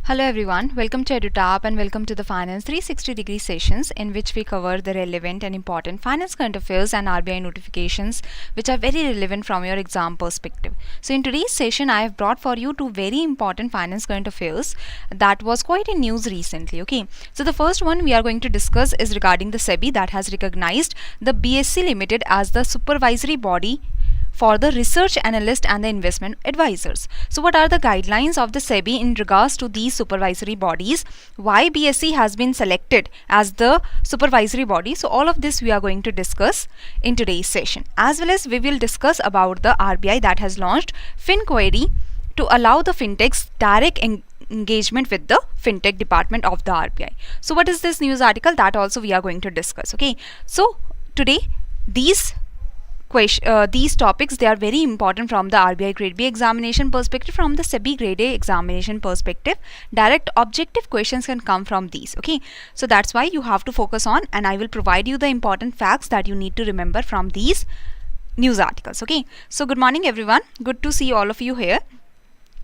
Hello everyone, welcome to EduTap and welcome to the Finance 360-degree sessions in which we cover the relevant and important finance current affairs and RBI notifications which are very relevant from your exam perspective. So in today's session, I have brought for you two very important finance current affairs that was quite in news recently. Okay, so the first one we are going to discuss is regarding the SEBI that has recognized the BSE Limited as the supervisory body for the research analyst and the investment advisors. So what are the guidelines of the SEBI in regards to these supervisory bodies? Why BSE has been selected as the supervisory body? So all of this we are going to discuss in today's session. As well as we will discuss about the RBI that has launched FinQuery to allow the fintechs direct engagement with the fintech department of the RBI. So what is this news article? That also we are going to discuss. Okay, so today these topics, they are very important from the RBI Grade B examination perspective, from the SEBI Grade A examination perspective. Direct objective questions can come from these. Okay, so that's why you have to focus on, and I will provide you the important facts that you need to remember from these news articles. Okay, so good morning everyone, good to see all of you here.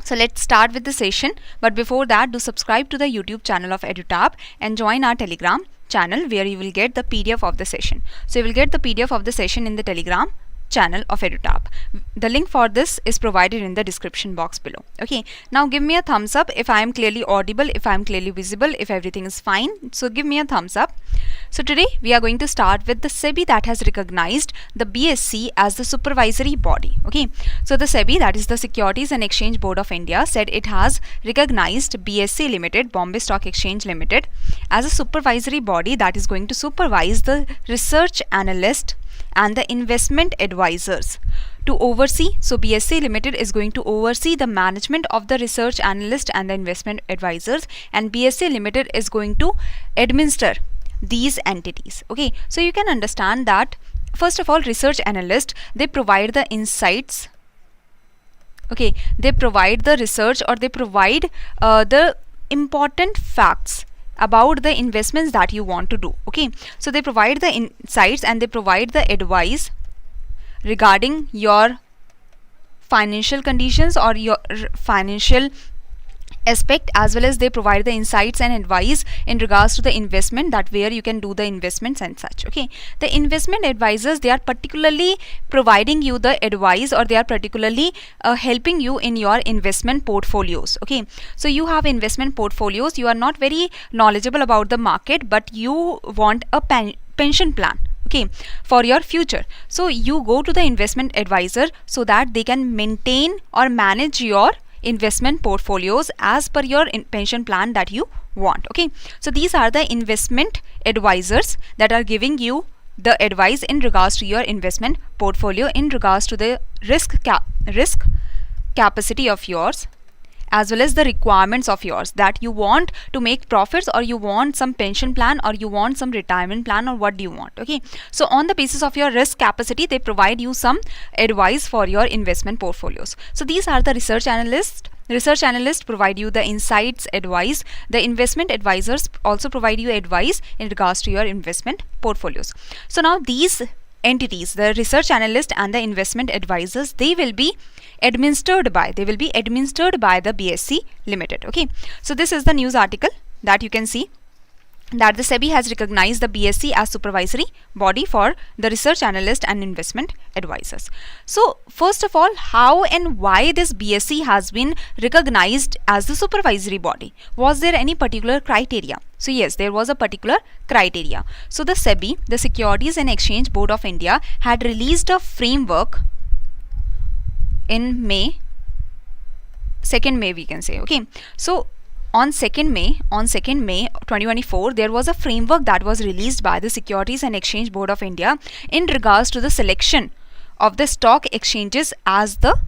So let's start with the session, but before that, do subscribe to the YouTube channel of EduTap and join our Telegram channel where you will get the PDF of the session. So you will get the PDF of the session in the Telegram channel of EduTap. The link for this is provided in the description box below. Okay, now give me a thumbs up if I am clearly audible, if I am clearly visible, if everything is fine. So give me a thumbs up. So today we are going to start with the SEBI that has recognized the BSE as the supervisory body. Okay, so the SEBI, that is the Securities and Exchange Board of India, said it has recognized BSE Limited, Bombay Stock Exchange Limited, as a supervisory body that is going to supervise the research analyst and the investment advisors to oversee. So BSE Limited is going to oversee the management of the research analyst and the investment advisors, and BSE Limited is going to administer these entities. Okay, so you can understand that first of all, research analyst, they provide the insights. Okay, they provide the research, or they provide the important facts about the investments that you want to do. Okay, so they provide the insights and they provide the advice regarding your financial conditions or your financial aspect, as well as they provide the insights and advice in regards to the investment, that where you can do the investments and such. Okay, the investment advisors, they are particularly providing you the advice, or they are particularly helping you in your investment portfolios. Okay, so you have investment portfolios, you are not very knowledgeable about the market, but you want a pension plan, okay, for your future. So you go to the investment advisor so that they can maintain or manage your investment portfolios as per your pension plan that you want. Okay, so these are the investment advisors that are giving you the advice in regards to your investment portfolio, in regards to the risk capacity of yours, as well as the requirements of yours, that you want to make profits, or you want some pension plan, or you want some retirement plan, or what do you want. Okay, so on the basis of your risk capacity, they provide you some advice for your investment portfolios. So these are the research analysts. Research analysts provide you the insights, advice. The investment advisors also provide you advice in regards to your investment portfolios. So now these entities, the research analyst and the investment advisors, they will be administered by the BSE Limited. Okay, so this is the news article that you can see, that the SEBI has recognized the BSE as supervisory body for the research analyst and investment advisors. So first of all, how and why this BSE has been recognized as the supervisory body? Was there any particular criteria? So yes, there was a particular criteria. So the SEBI, the Securities and Exchange Board of India, had released a framework in May, 2nd May we can say. Okay, so on 2nd May 2024, there was a framework that was released by the Securities and Exchange Board of India in regards to the selection of the stock exchanges as the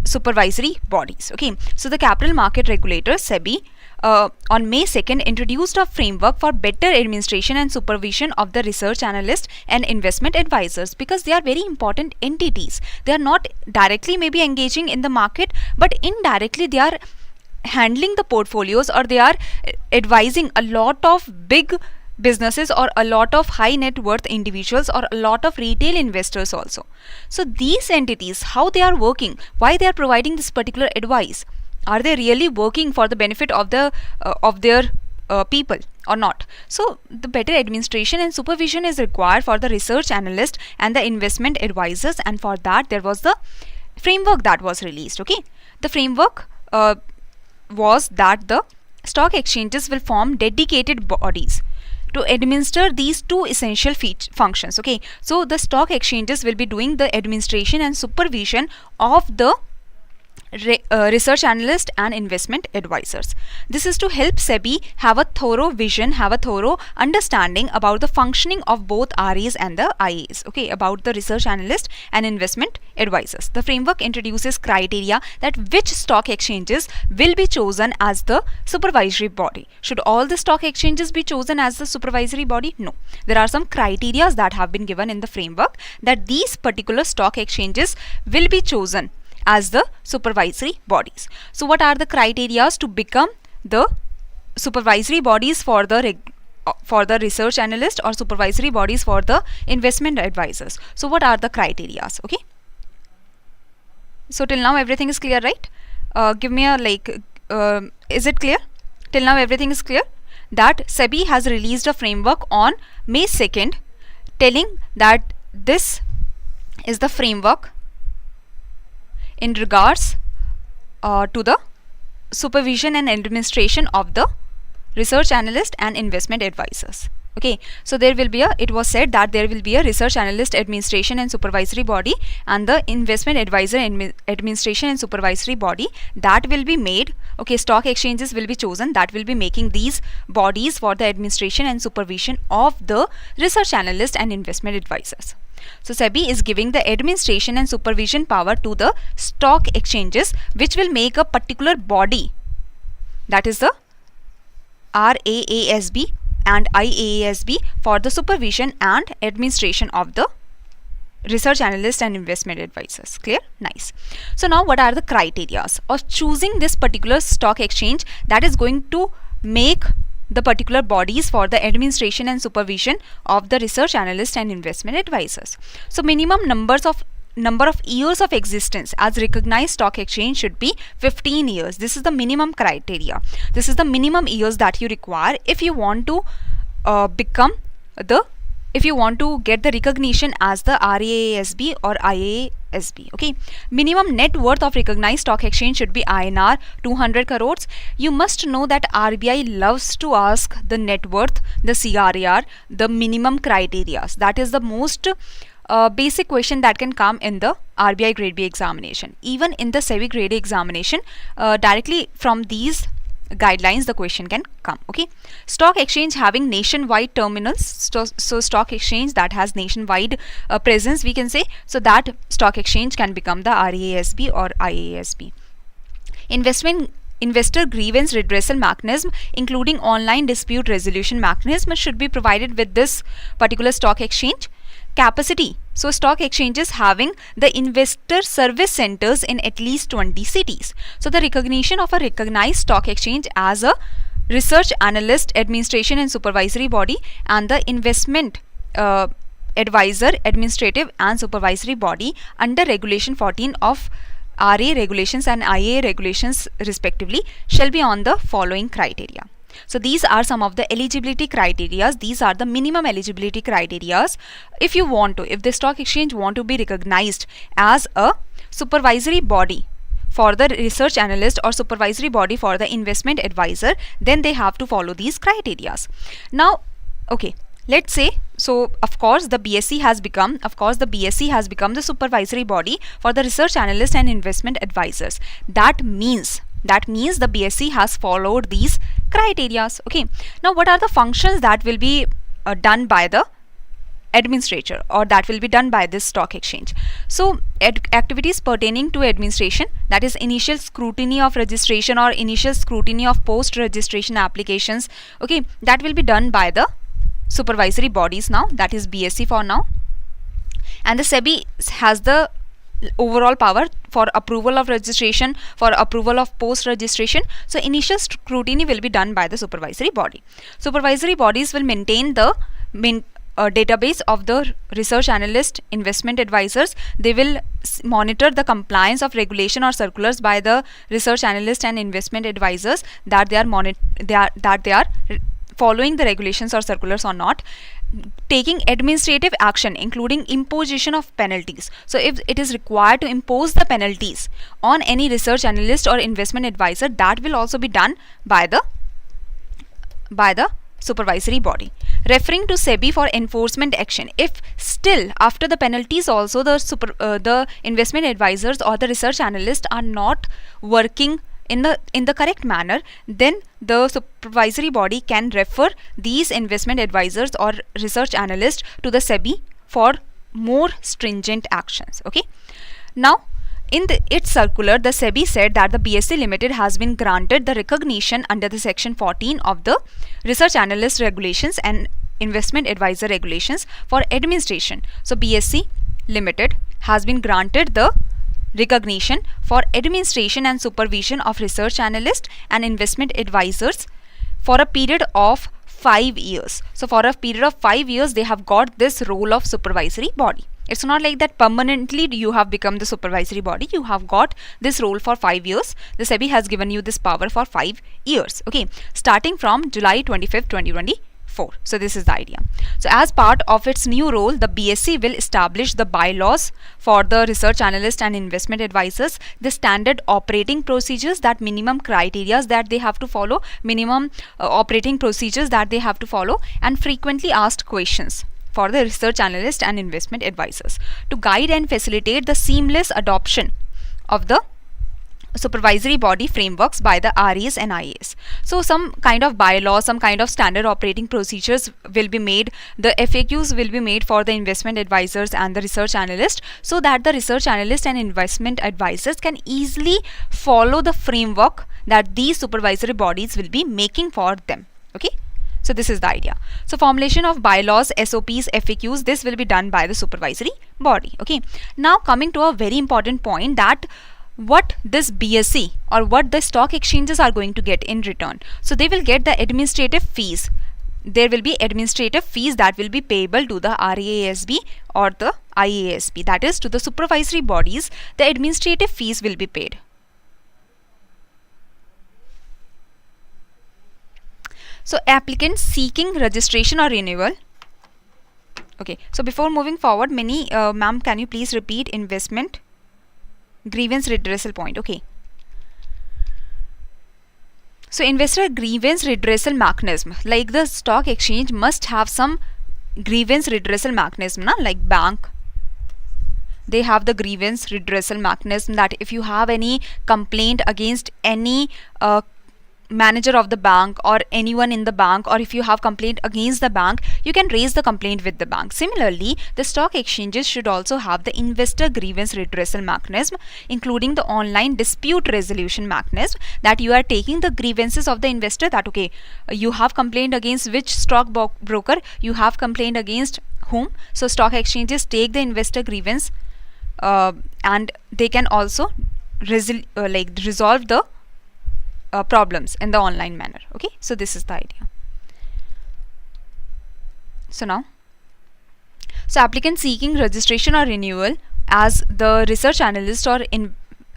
supervisory bodies. Okay, so the capital market regulator SEBI on May 2nd introduced a framework for better administration and supervision of the research analyst and investment advisors, because they are very important entities. They are not directly maybe engaging in the market, but indirectly they are handling the portfolios, or they are advising a lot of big businesses or a lot of high net worth individuals or a lot of retail investors also. So these entities, how they are working, why they are providing this particular advice, Are they really working for the benefit of their people or not? So the better administration and supervision is required for the research analyst and the investment advisors, and for that there was the framework that was released. Okay, the framework was that the stock exchanges will form dedicated bodies to administer these two essential functions. Okay, so the stock exchanges will be doing the administration and supervision of the research analyst and investment advisors. This is to help SEBI have a thorough vision, have a thorough understanding about the functioning of both RAs and the IAs. Okay, about the research analyst and investment advisors. The framework introduces criteria that which stock exchanges will be chosen as the supervisory body. Should all the stock exchanges be chosen as the supervisory body? No. There are some criteria that have been given in the framework that these particular stock exchanges will be chosen as the supervisory bodies. So what are the criteria to become the supervisory bodies for the research analyst or supervisory bodies for the investment advisors? So what are the criteria? Okay, so till now everything is clear, right? Give me a is it clear? Till now everything is clear? That SEBI has released a framework on May 2nd telling that this is the framework in regards to the supervision and administration of the research analyst and investment advisors. Okay, so there will be it was said that there will be a research analyst administration and supervisory body, and the investment advisor administration and supervisory body that will be made. Okay, stock exchanges will be chosen that will be making these bodies for the administration and supervision of the research analyst and investment advisors. So SEBI is giving the administration and supervision power to the stock exchanges, which will make a particular body, that is the RAASB and IAASB, for the supervision and administration of the research analyst and investment advisors. Clear? Nice. So now what are the criteria of choosing this particular stock exchange that is going to make the particular bodies for the administration and supervision of the research analyst and investment advisors? So minimum number of years of existence as recognized stock exchange should be 15 years. This is the minimum criteria. This is the minimum years that you require if you want to if you want to get the recognition as the RAASB or IAASB. Okay, minimum net worth of recognized stock exchange should be INR 200 crores. You must know that RBI loves to ask the net worth, the CRAR, the minimum criteria. That is the most basic question that can come in the RBI Grade B examination. Even in the SEBI Grade A examination, directly from these guidelines the question can come. Okay, stock exchange having nationwide terminals, so stock exchange that has nationwide presence, we can say, so that stock exchange can become the RAASB or IAASB. Investor grievance redressal mechanism, including online dispute resolution mechanism, should be provided with this particular stock exchange. Capacity, so stock exchanges having the investor service centers in at least 20 cities. So the recognition of a recognized stock exchange as a research analyst administration and supervisory body, and the investment advisor administrative and supervisory body under regulation 14 of RA regulations and IA regulations respectively, shall be on the following criteria. So these are some of the eligibility criteria. These are the minimum eligibility criteria. If the stock exchange want to be recognized as a supervisory body for the research analyst or supervisory body for the investment advisor, then they have to follow these criteria. Now, okay, let's say, so of course the BSc has become the supervisory body for the research analyst and investment advisors. That means the BSc has followed these criteria. Okay, now what are the functions that will be done by the administrator or that will be done by this stock exchange? So activities pertaining to administration, that is initial scrutiny of registration or initial scrutiny of post registration applications, okay, that will be done by the supervisory bodies now, that is BSc for now. And the SEBI has the overall power for approval of registration, for approval of post registration. So initial scrutiny will be done by the supervisory body. Supervisory bodies will maintain the database of the research analyst, investment advisors. They will monitor the compliance of regulation or circulars by the research analyst and investment advisors, that they are following the regulations or circulars or not. Taking administrative action, including imposition of penalties. So if it is required to impose the penalties on any research analyst or investment advisor, that will also be done by the supervisory body. Referring to SEBI for enforcement action. If still after the penalties also the investment advisors or the research analysts are not working in the correct manner, then the supervisory body can refer these investment advisors or research analysts to the SEBI for more stringent actions. Okay. Now, in its circular, the SEBI said that the BSE Limited has been granted the recognition under the Section 14 of the Research Analyst Regulations and Investment Advisor Regulations for administration. So BSE Limited has been granted the recognition for administration and supervision of research analysts and investment advisors for a period of 5 years. So for a period of 5 years, they have got this role of supervisory body. It's not like that permanently you have become the supervisory body. You have got this role for 5 years. The SEBI has given you this power for 5 years. Okay, starting from July 25th, 2024. So this is the idea. So as part of its new role, the BSE will establish the bylaws for the research analyst and investment advisors, the standard operating procedures, that minimum criteria that they have to follow, minimum operating procedures that they have to follow, and frequently asked questions for the research analyst and investment advisors to guide and facilitate the seamless adoption of the supervisory body frameworks by the RAs and IAs. So some kind of bylaws, some kind of standard operating procedures will be made. The FAQs will be made for the investment advisors and the research analyst, so that the research analyst and investment advisors can easily follow the framework that these supervisory bodies will be making for them. Okay. So this is the idea. So formulation of bylaws, SOPs, FAQs, this will be done by the supervisory body. Okay. Now coming to a very important point, that what this BSE or what the stock exchanges are going to get in return. So they will get the administrative fees. There will be administrative fees that will be payable to the RASB or the IASB, that is to the supervisory bodies. The administrative fees will be paid. So applicants seeking registration or renewal. Okay, so before moving forward, ma'am, can you please repeat investment grievance redressal point? Okay. So investor grievance redressal mechanism, like the stock exchange must have some grievance redressal mechanism, na? Like bank, they have the grievance redressal mechanism, that if you have any complaint against any manager of the bank or anyone in the bank, or if you have complaint against the bank, you can raise the complaint with the bank. Similarly, the stock exchanges should also have the investor grievance redressal mechanism, including the online dispute resolution mechanism, that you are taking the grievances of the investor, that okay, you have complained against which stock broker, you have complained against whom. So stock exchanges take the investor grievance and they can also resolve the problems in the online manner. Okay, so this is the idea. So now, so applicant seeking registration or renewal as the research analyst or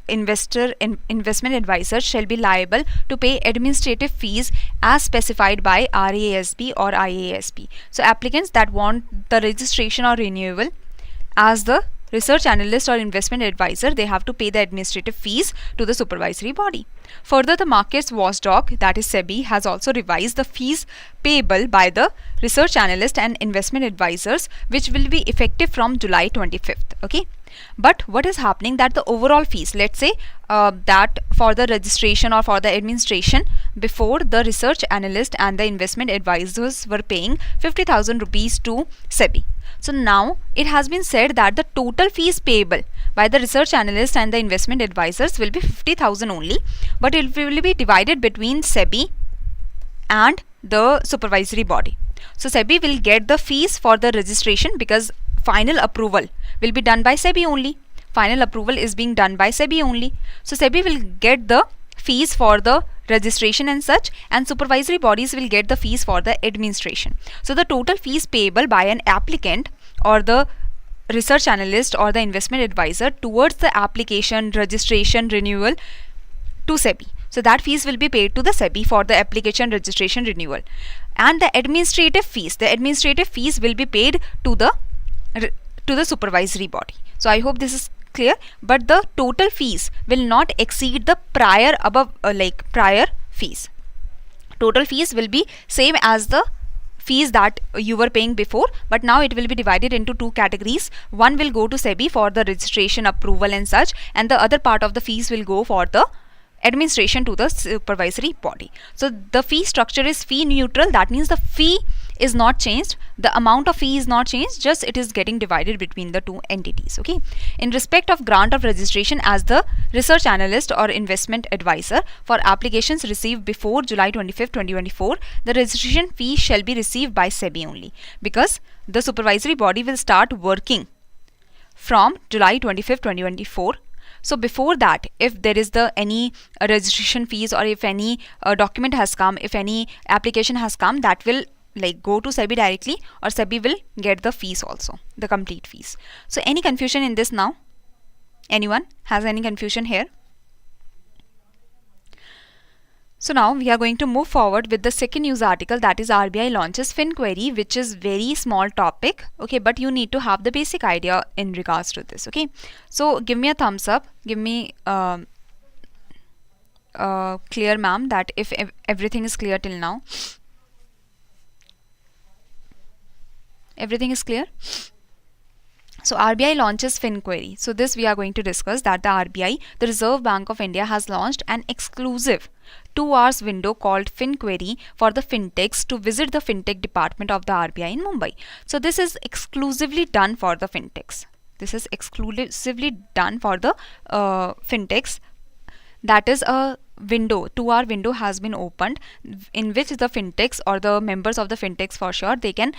investment advisor shall be liable to pay administrative fees as specified by RASB or IASB. So applicants that want the registration or renewal as the research analyst or investment advisor, they have to pay the administrative fees to the supervisory body. Further, the markets watchdog, that is SEBI, has also revised the fees payable by the research analyst and investment advisors, which will be effective from July 25th. Okay. But what is happening, that the overall fees, let's say that for the registration or for the administration, before the research analyst and the investment advisors were paying 50,000 rupees to SEBI. So now it has been said that the total fees payable by the research analyst and the investment advisors will be 50,000 only, but it will be divided between SEBI and the supervisory body. So SEBI will get the fees for the registration, because final approval will be done by SEBI only. Final approval is being done by SEBI only. So SEBI will get the fees for the registration and such, and supervisory bodies will get the fees for the administration. So the total fees payable by an applicant or the research analyst or the investment advisor towards the application, registration, renewal to SEBI. So that fees will be paid to the SEBI for the application, registration, renewal. And the administrative fees will be paid to the supervisory body. So I hope this is clear, but the total fees will not exceed the prior fees. Total fees will be same as the fees that you were paying before, but now it will be divided into two categories. One will go to SEBI for the registration, approval and such, and the other part of the fees will go for the administration to the supervisory body. So the fee structure is fee neutral. That means the fee is not changed, the amount of fee is not changed, just it is getting divided between the two entities. Okay, in respect of grant of registration as the research analyst or investment advisor for applications received before July 25th 2024, the registration fee shall be received by SEBI only, because the supervisory body will start working from July 25th 2024. So before that, if there is any registration fees, or if any document has come, if any application has come, that will go to SEBI directly, or SEBI will get the fees also, the complete fees. So any confusion in this now? Anyone has any confusion here? So now we are going to move forward with the second news article, that is RBI launches FinQuery, which is very small topic, okay, but you need to have the basic idea in regards to this. Okay, so give me a thumbs up, give me clear ma'am, that if everything is clear till now. Everything is clear? So RBI launches FinQuery. So this we are going to discuss, that the RBI, the Reserve Bank of India, has launched an exclusive 2 hours window called FinQuery for the fintechs to visit the fintech department of the RBI in Mumbai. So this is exclusively done for the fintechs. This is exclusively done for the fintechs. That is a window, 2 hour window has been opened, in which the fintechs or the members of the fintechs, for sure, they can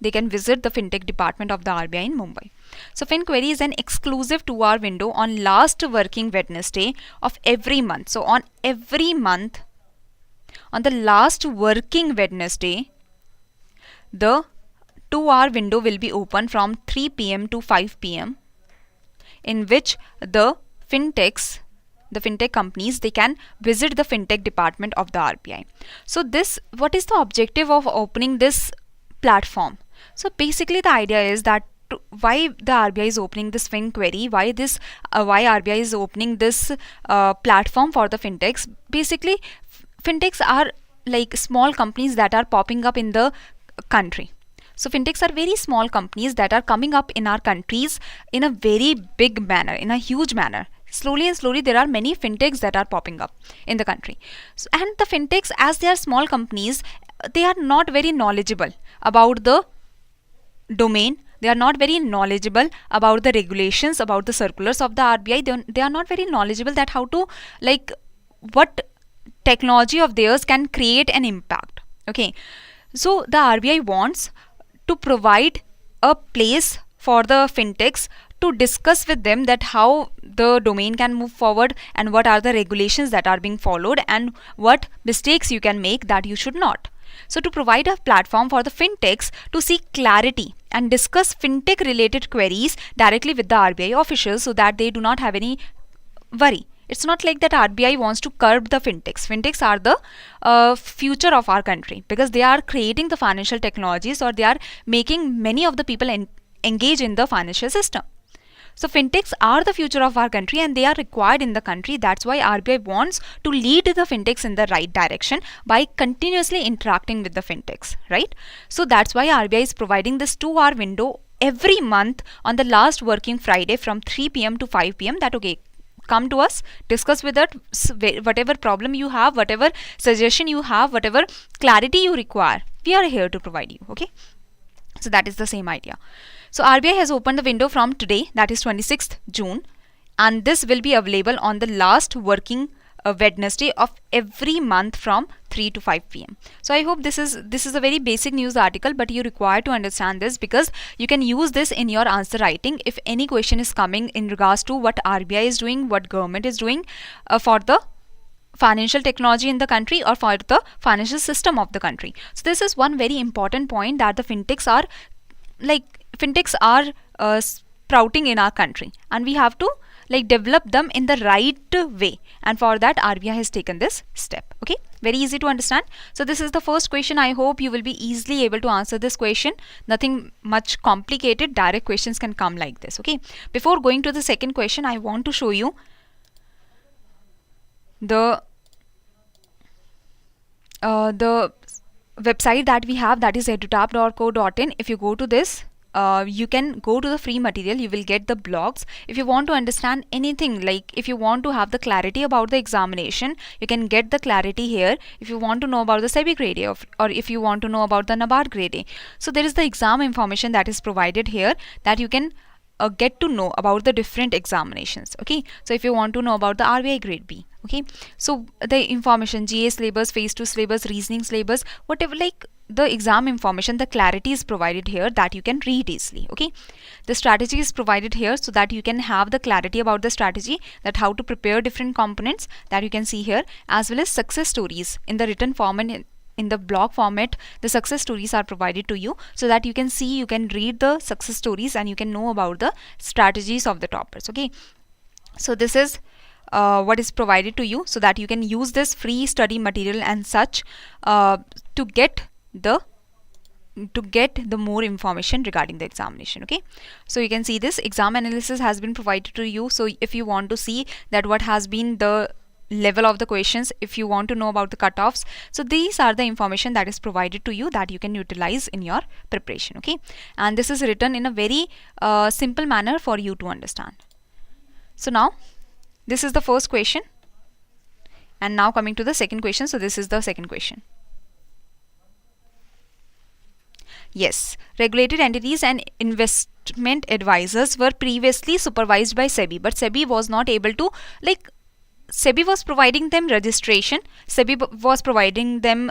they can visit the fintech department of the RBI in Mumbai. So FinQuery is an exclusive 2 hour window on last working Wednesday of every month. So on every month, on the last working Wednesday, the 2 hour window will be open from 3 p.m. to 5 p.m. in which the fintechs, the fintech companies, they can visit the fintech department of the RBI. So this, what is the objective of opening this platform? So basically the idea is that why the RBI is opening this FinQuery, why RBI is opening this platform for the fintechs. Basically fintechs are like small companies that are popping up in the country. So fintechs are very small companies that are coming up in our countries in a very big manner, in a huge manner. Slowly and slowly there are many fintechs that are popping up in the country. So, and the fintechs, as they are small companies, they are not very knowledgeable about the domain. They are not very knowledgeable about the regulations, about the circulars of the RBI. They are not very knowledgeable that how to, like, what technology of theirs can create an impact. Okay, so the RBI wants to provide a place for the fintechs to discuss with them that how the domain can move forward and what are the regulations that are being followed and what mistakes you can make that you should not. So to provide a platform for the fintechs to seek clarity and discuss fintech related queries directly with the RBI officials so that they do not have any worry. It's not like that RBI wants to curb the fintechs. Fintechs are the future of our country, because they are creating the financial technologies, or they are making many of the people engage in the financial system. So fintechs are the future of our country and they are required in the country. That's why RBI wants to lead the fintechs in the right direction by continuously interacting with the fintechs, right? So that's why RBI is providing this 2 hour window every month on the last working Friday from 3 p.m. to 5 p.m. that, okay, come to us, discuss with us, whatever problem you have, whatever suggestion you have, whatever clarity you require, we are here to provide you. Okay, so that is the same idea. So RBI has opened the window from today, that is 26th June, and this will be available on the last working Wednesday of every month from 3 to 5 p.m. So I hope this is a very basic news article, but you require to understand this because you can use this in your answer writing if any question is coming in regards to what RBI is doing, what government is doing for the financial technology in the country or for the financial system of the country. So this is one very important point, that the fintechs are sprouting in our country, and we have to develop them in the right way, and for that RBI has taken this step. Okay, very easy to understand. So this is the first question. I hope you will be easily able to answer this question. Nothing much complicated, direct questions can come like this. Okay, before going to the second question, I want to show you the website that we have, that is edutap.co.in. If you go to this, you can go to the free material, you will get the blogs. If you want to understand anything, like if you want to have the clarity about the examination, you can get the clarity here. If you want to know about the SEBI Grade A, or if you want to know about the NABARD Grade A, so there is the exam information that is provided here, that you can get to know about the different examinations. Okay, so if you want to know about the RBI Grade B, okay, so the information, GA syllabus, phase 2 syllabus, reasoning syllabus, whatever, the exam information, the clarity is provided here that you can read easily. Okay, the strategy is provided here so that you can have the clarity about the strategy, that how to prepare different components, that you can see here, as well as success stories in the written form and in the blog format. The success stories are provided to you so that you can see, you can read the success stories, and you can know about the strategies of the toppers. Okay, so this is what is provided to you, so that you can use this free study material and such to get the more information regarding the examination. Okay, so you can see this exam analysis has been provided to you. So if you want to see that what has been the level of the questions, if you want to know about the cutoffs, so these are the information that is provided to you, that you can utilize in your preparation. Okay, and this is written in a very simple manner for you to understand. So now this is the first question, and now coming to the second question. So this is the second question. Yes, regulated entities and investment advisors were previously supervised by SEBI, but SEBI was not able to, SEBI was providing them registration, SEBI was providing them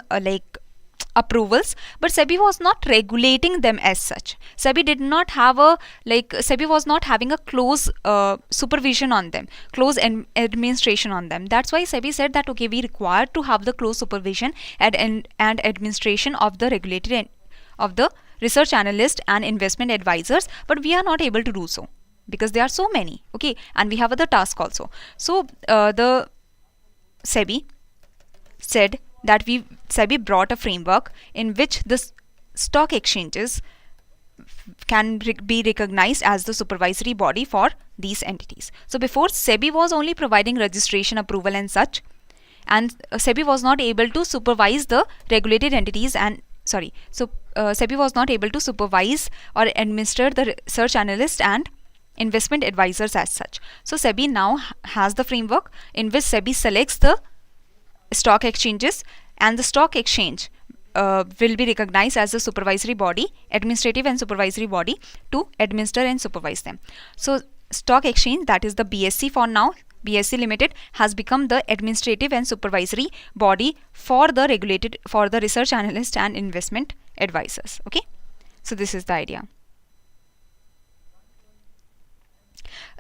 approvals, but SEBI was not regulating them as such. SEBI did not have a SEBI was not having a close supervision on them, close administration on them. That's why SEBI said that okay, we require to have the close supervision and administration of the regulated of the research analyst and investment advisors, but we are not able to do so because there are so many. Okay, and we have other tasks also. So the SEBI said that SEBI brought a framework in which the stock exchanges can be recognized as the supervisory body for these entities. So before, SEBI was only providing registration, approval and such, and SEBI was not able to supervise the regulated entities and SEBI was not able to supervise or administer the research analyst and investment advisors as such. So SEBI now has the framework in which SEBI selects the stock exchanges, and the stock exchange will be recognized as a supervisory body, administrative and supervisory body, to administer and supervise them. So stock exchange, that is the BSE for now, BSE Limited, has become the administrative and supervisory body for the research analyst and investment advisors. Okay, so this is the idea.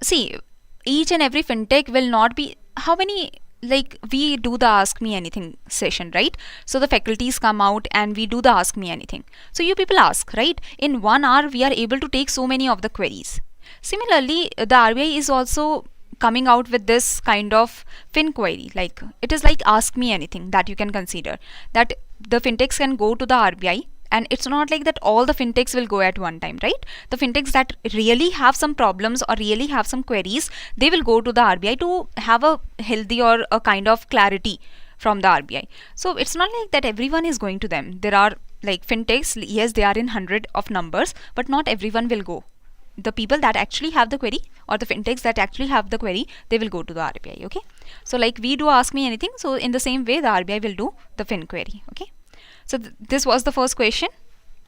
See, each and every fintech will not be, how many, we do the Ask Me Anything session, right? So the faculties come out and we do the Ask Me Anything. So you people ask, right? In 1 hour, we are able to take so many of the queries. Similarly, the RBI is also coming out with this kind of fin query, it is like Ask Me Anything, that you can consider that the fintechs can go to the RBI, and it's not like that all the fintechs will go at one time, right? The fintechs that really have some problems or really have some queries, they will go to the RBI to have a healthy or a kind of clarity from the RBI. So it's not like that everyone is going to them. There are fintechs, yes, they are in 100 of numbers, but not everyone will go. The people that actually have the query, or the fintechs that actually have the query, they will go to the RBI. Okay, so we do Ask Me Anything, so in the same way the RBI will do the fin query. Okay, so this was the first question.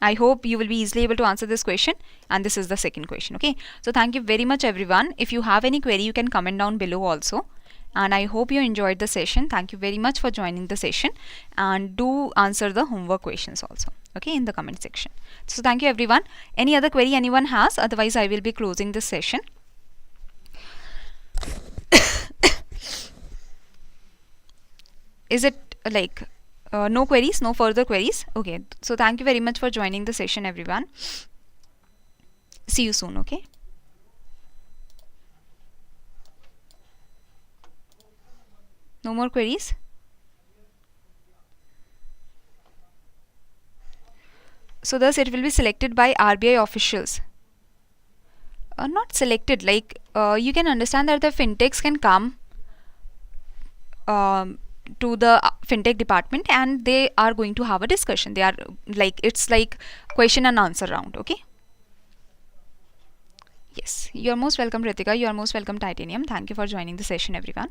I hope you will be easily able to answer this question, and this is the second question. Okay, so thank you very much everyone. If you have any query, you can comment down below also, and I hope you enjoyed the session. Thank you very much for joining the session, and do answer the homework questions also, okay, in the comment section. So thank you everyone. Any other query anyone has? Otherwise I will be closing this session. Is it no queries, no further queries? Okay, so thank you very much for joining the session, everyone. See you soon. Okay. No more queries? So thus it will be selected by RBI officials. Not selected, you can understand that the fintechs can come to the fintech department and they are going to have a discussion. They are it's like question and answer round. Okay. Yes, you are most welcome, Ritika. You are most welcome, Titanium. Thank you for joining the session, everyone.